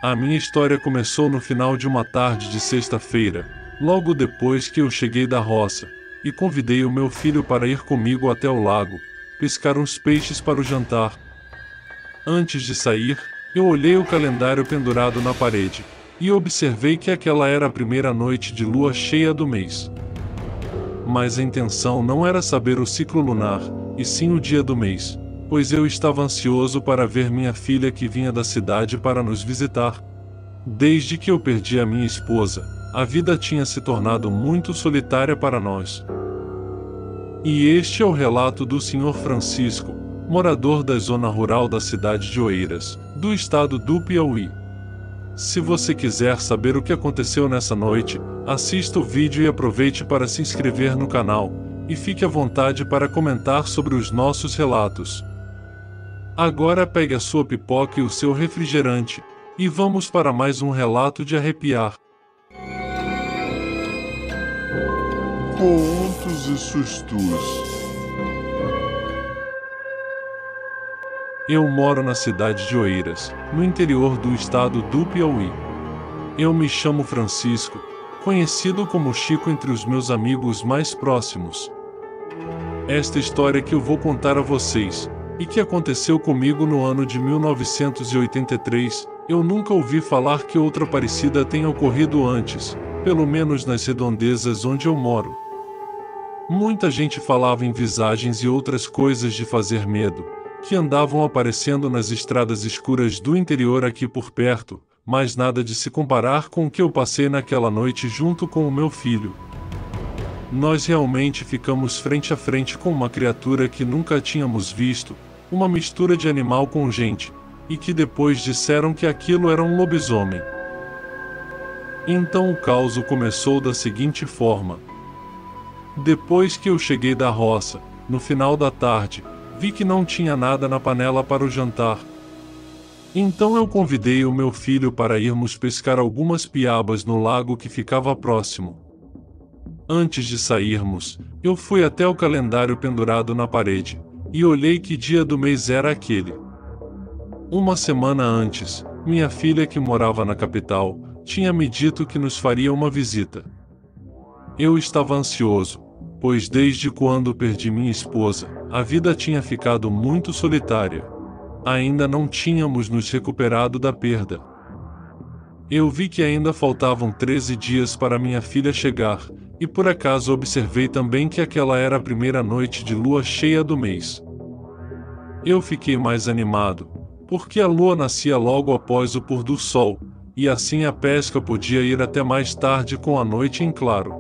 A minha história começou no final de uma tarde de sexta-feira, logo depois que eu cheguei da roça, e convidei o meu filho para ir comigo até o lago, pescar uns peixes para o jantar. Antes de sair, eu olhei o calendário pendurado na parede, e observei que aquela era a primeira noite de lua cheia do mês. Mas a intenção não era saber o ciclo lunar, e sim o dia do mês, pois eu estava ansioso para ver minha filha que vinha da cidade para nos visitar. Desde que eu perdi a minha esposa, a vida tinha se tornado muito solitária para nós. E este é o relato do Sr. Francisco, morador da zona rural da cidade de Oeiras, do estado do Piauí. Se você quiser saber o que aconteceu nessa noite, assista o vídeo e aproveite para se inscrever no canal, e fique à vontade para comentar sobre os nossos relatos. Agora pegue a sua pipoca e o seu refrigerante, e vamos para mais um relato de arrepiar. Contos e sustos. Eu moro na cidade de Oeiras, no interior do estado do Piauí. Eu me chamo Francisco, conhecido como Chico entre os meus amigos mais próximos. Esta história que eu vou contar a vocês, e que aconteceu comigo no ano de 1983, eu nunca ouvi falar que outra parecida tenha ocorrido antes, pelo menos nas redondezas onde eu moro. Muita gente falava em visagens e outras coisas de fazer medo, que andavam aparecendo nas estradas escuras do interior aqui por perto, mas nada de se comparar com o que eu passei naquela noite junto com o meu filho. Nós realmente ficamos frente a frente com uma criatura que nunca tínhamos visto, uma mistura de animal com gente, e que depois disseram que aquilo era um lobisomem. Então o caos começou da seguinte forma. Depois que eu cheguei da roça, no final da tarde, vi que não tinha nada na panela para o jantar. Então eu convidei o meu filho para irmos pescar algumas piabas no lago que ficava próximo. Antes de sairmos, eu fui até o calendário pendurado na parede, e olhei que dia do mês era aquele. Uma semana antes, minha filha que morava na capital, tinha me dito que nos faria uma visita. Eu estava ansioso, pois desde quando perdi minha esposa, a vida tinha ficado muito solitária. Ainda não tínhamos nos recuperado da perda. Eu vi que ainda faltavam 13 dias para minha filha chegar, e por acaso observei também que aquela era a primeira noite de lua cheia do mês. Eu fiquei mais animado, porque a lua nascia logo após o pôr do sol, e assim a pesca podia ir até mais tarde com a noite em claro.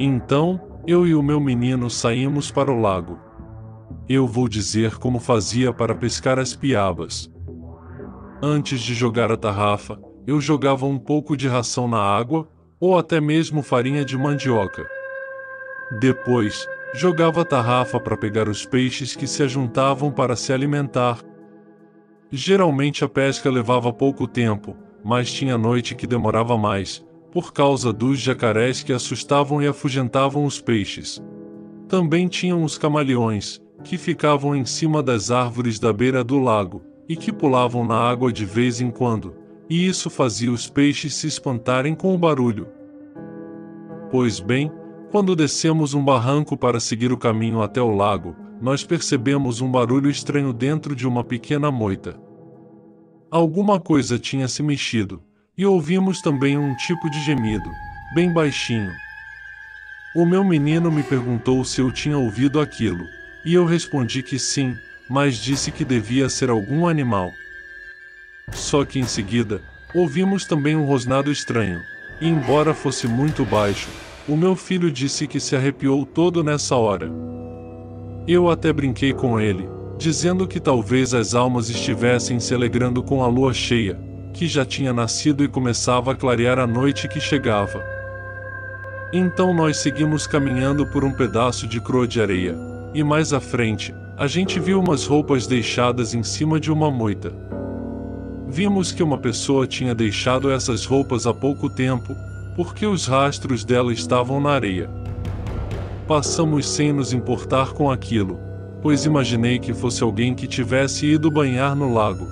Então, eu e o meu menino saímos para o lago. Eu vou dizer como fazia para pescar as piabas. Antes de jogar a tarrafa, eu jogava um pouco de ração na água, ou até mesmo farinha de mandioca. Depois, jogava a tarrafa para pegar os peixes que se ajuntavam para se alimentar. Geralmente a pesca levava pouco tempo, mas tinha noite que demorava mais, por causa dos jacarés que assustavam e afugentavam os peixes. Também tinham os camaleões, que ficavam em cima das árvores da beira do lago, e que pulavam na água de vez em quando, e isso fazia os peixes se espantarem com o barulho. Pois bem, quando descemos um barranco para seguir o caminho até o lago, nós percebemos um barulho estranho dentro de uma pequena moita. Alguma coisa tinha se mexido, e ouvimos também um tipo de gemido, bem baixinho. O meu menino me perguntou se eu tinha ouvido aquilo, e eu respondi que sim, mas disse que devia ser algum animal. Só que em seguida, ouvimos também um rosnado estranho, e embora fosse muito baixo, o meu filho disse que se arrepiou todo nessa hora. Eu até brinquei com ele, dizendo que talvez as almas estivessem se alegrando com a lua cheia, que já tinha nascido e começava a clarear a noite que chegava. Então nós seguimos caminhando por um pedaço de croa de areia, e mais à frente, a gente viu umas roupas deixadas em cima de uma moita. Vimos que uma pessoa tinha deixado essas roupas há pouco tempo, porque os rastros dela estavam na areia. Passamos sem nos importar com aquilo, pois imaginei que fosse alguém que tivesse ido banhar no lago.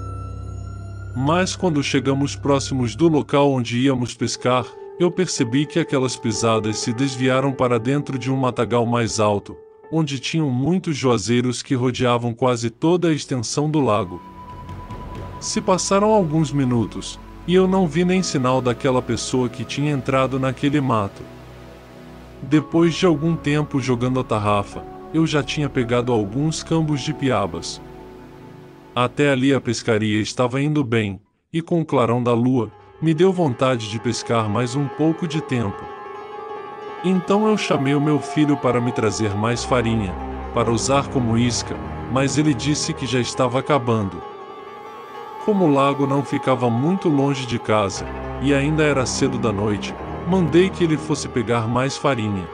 Mas quando chegamos próximos do local onde íamos pescar, eu percebi que aquelas pisadas se desviaram para dentro de um matagal mais alto, onde tinham muitos juazeiros que rodeavam quase toda a extensão do lago. Se passaram alguns minutos, e eu não vi nem sinal daquela pessoa que tinha entrado naquele mato. Depois de algum tempo jogando a tarrafa, eu já tinha pegado alguns cambos de piabas. Até ali a pescaria estava indo bem, e com o clarão da lua, me deu vontade de pescar mais um pouco de tempo. Então eu chamei o meu filho para me trazer mais farinha, para usar como isca, mas ele disse que já estava acabando. Como o lago não ficava muito longe de casa, e ainda era cedo da noite, mandei que ele fosse pegar mais farinha.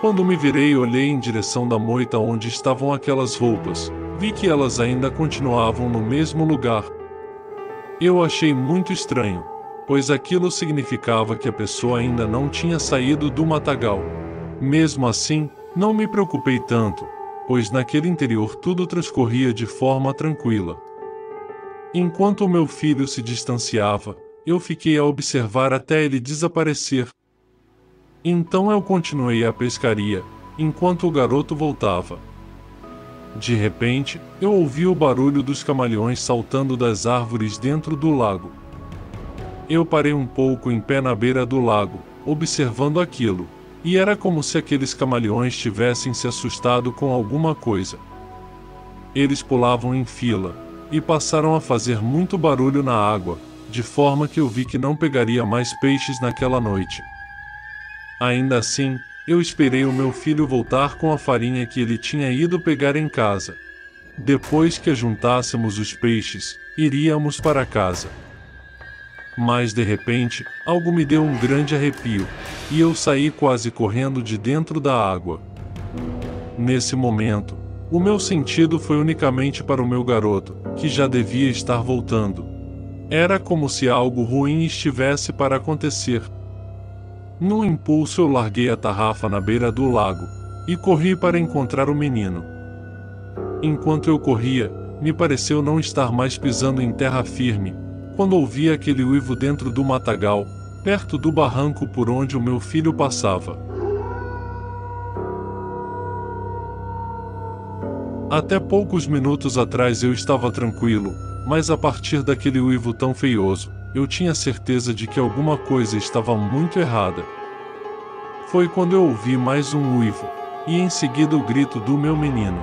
Quando me virei e olhei em direção da moita onde estavam aquelas roupas, vi que elas ainda continuavam no mesmo lugar. Eu achei muito estranho, pois aquilo significava que a pessoa ainda não tinha saído do matagal. Mesmo assim, não me preocupei tanto, pois naquele interior tudo transcorria de forma tranquila. Enquanto o meu filho se distanciava, eu fiquei a observar até ele desaparecer. Então eu continuei a pescaria, enquanto o garoto voltava. De repente, eu ouvi o barulho dos camaleões saltando das árvores dentro do lago. Eu parei um pouco em pé na beira do lago, observando aquilo, e era como se aqueles camaleões tivessem se assustado com alguma coisa. Eles pulavam em fila, e passaram a fazer muito barulho na água, de forma que eu vi que não pegaria mais peixes naquela noite. Ainda assim, eu esperei o meu filho voltar com a farinha que ele tinha ido pegar em casa. Depois que juntássemos os peixes, iríamos para casa. Mas de repente, algo me deu um grande arrepio, e eu saí quase correndo de dentro da água. Nesse momento, o meu sentido foi unicamente para o meu garoto, que já devia estar voltando. Era como se algo ruim estivesse para acontecer. Num impulso eu larguei a tarrafa na beira do lago, e corri para encontrar o menino. Enquanto eu corria, me pareceu não estar mais pisando em terra firme, quando ouvi aquele uivo dentro do matagal, perto do barranco por onde o meu filho passava. Até poucos minutos atrás eu estava tranquilo, mas a partir daquele uivo tão feioso, eu tinha certeza de que alguma coisa estava muito errada. Foi quando eu ouvi mais um uivo, e em seguida o grito do meu menino.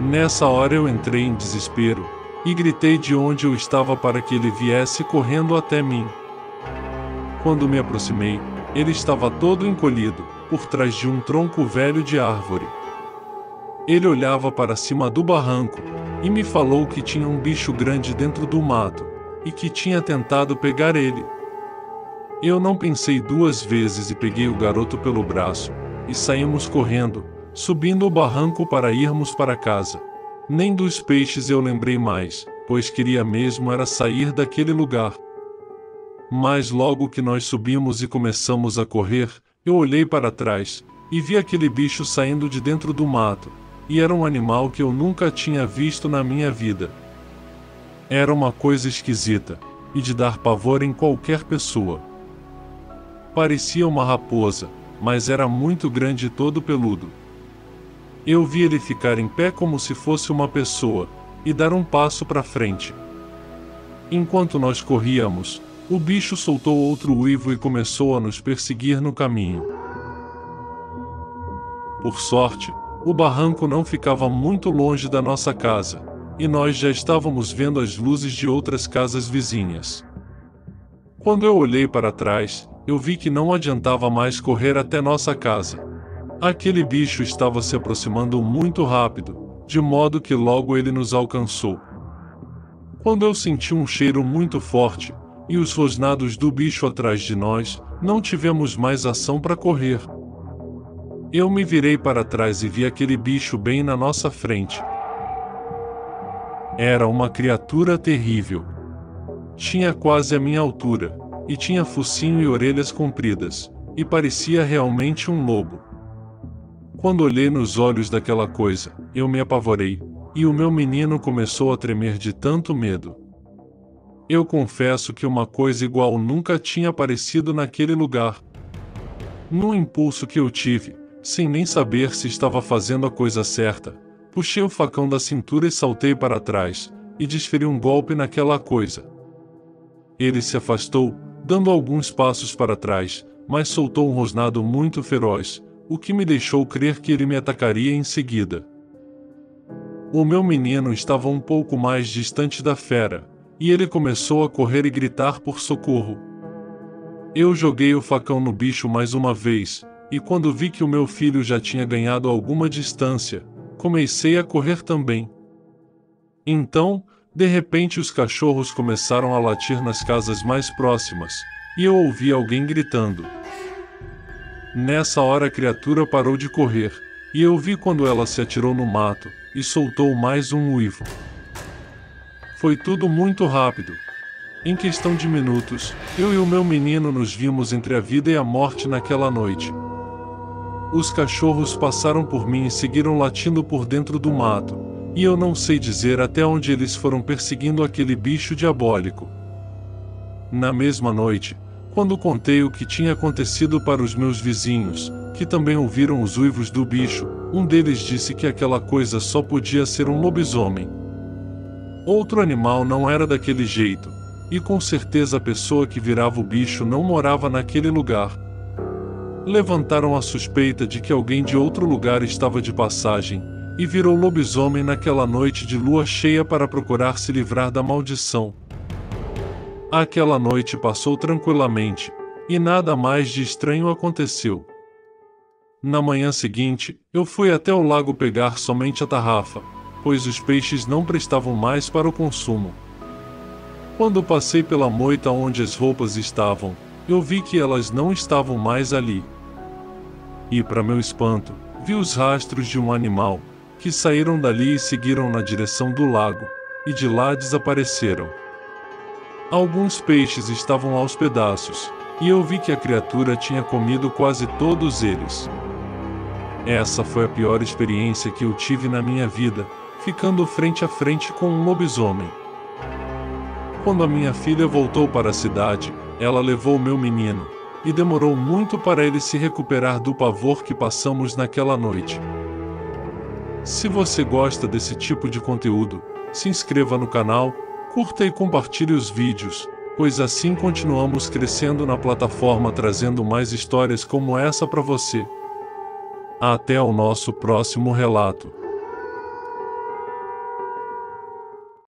Nessa hora eu entrei em desespero, e gritei de onde eu estava para que ele viesse correndo até mim. Quando me aproximei, ele estava todo encolhido, por trás de um tronco velho de árvore. Ele olhava para cima do barranco, e me falou que tinha um bicho grande dentro do mato, e que tinha tentado pegar ele. Eu não pensei duas vezes e peguei o garoto pelo braço, e saímos correndo, subindo o barranco para irmos para casa. Nem dos peixes eu lembrei mais, pois queria mesmo era sair daquele lugar. Mas logo que nós subimos e começamos a correr, eu olhei para trás, e vi aquele bicho saindo de dentro do mato, e era um animal que eu nunca tinha visto na minha vida. Era uma coisa esquisita, e de dar pavor em qualquer pessoa. Parecia uma raposa, mas era muito grande e todo peludo. Eu vi ele ficar em pé como se fosse uma pessoa, e dar um passo para frente. Enquanto nós corríamos, o bicho soltou outro uivo e começou a nos perseguir no caminho. Por sorte, o barranco não ficava muito longe da nossa casa, e nós já estávamos vendo as luzes de outras casas vizinhas. Quando eu olhei para trás, eu vi que não adiantava mais correr até nossa casa. Aquele bicho estava se aproximando muito rápido, de modo que logo ele nos alcançou. Quando eu senti um cheiro muito forte, e os rosnados do bicho atrás de nós, não tivemos mais ação para correr. Eu me virei para trás e vi aquele bicho bem na nossa frente. Era uma criatura terrível. Tinha quase a minha altura, e tinha focinho e orelhas compridas, e parecia realmente um lobo. Quando olhei nos olhos daquela coisa, eu me apavorei, e o meu menino começou a tremer de tanto medo. Eu confesso que uma coisa igual nunca tinha aparecido naquele lugar. Num impulso que eu tive, sem nem saber se estava fazendo a coisa certa, puxei o facão da cintura e saltei para trás, e desferi um golpe naquela coisa. Ele se afastou, dando alguns passos para trás, mas soltou um rosnado muito feroz, o que me deixou crer que ele me atacaria em seguida. O meu menino estava um pouco mais distante da fera, e ele começou a correr e gritar por socorro. Eu joguei o facão no bicho mais uma vez, e quando vi que o meu filho já tinha ganhado alguma distância, comecei a correr também. Então, de repente os cachorros começaram a latir nas casas mais próximas, e eu ouvi alguém gritando. Nessa hora a criatura parou de correr, e eu vi quando ela se atirou no mato, e soltou mais um uivo. Foi tudo muito rápido. Em questão de minutos, eu e o meu menino nos vimos entre a vida e a morte naquela noite. Os cachorros passaram por mim e seguiram latindo por dentro do mato, e eu não sei dizer até onde eles foram perseguindo aquele bicho diabólico. Na mesma noite, quando contei o que tinha acontecido para os meus vizinhos, que também ouviram os uivos do bicho, um deles disse que aquela coisa só podia ser um lobisomem. Outro animal não era daquele jeito, e com certeza a pessoa que virava o bicho não morava naquele lugar. Levantaram a suspeita de que alguém de outro lugar estava de passagem, e virou lobisomem naquela noite de lua cheia para procurar se livrar da maldição. Aquela noite passou tranquilamente, e nada mais de estranho aconteceu. Na manhã seguinte, eu fui até o lago pegar somente a tarrafa, pois os peixes não prestavam mais para o consumo. Quando passei pela moita onde as roupas estavam, eu vi que elas não estavam mais ali. E, para meu espanto, vi os rastros de um animal, que saíram dali e seguiram na direção do lago, e de lá desapareceram. Alguns peixes estavam aos pedaços, e eu vi que a criatura tinha comido quase todos eles. Essa foi a pior experiência que eu tive na minha vida, ficando frente a frente com um lobisomem. Quando a minha filha voltou para a cidade, ela levou meu menino, e demorou muito para ele se recuperar do pavor que passamos naquela noite. Se você gosta desse tipo de conteúdo, se inscreva no canal, curta e compartilhe os vídeos, pois assim continuamos crescendo na plataforma trazendo mais histórias como essa para você. Até o nosso próximo relato.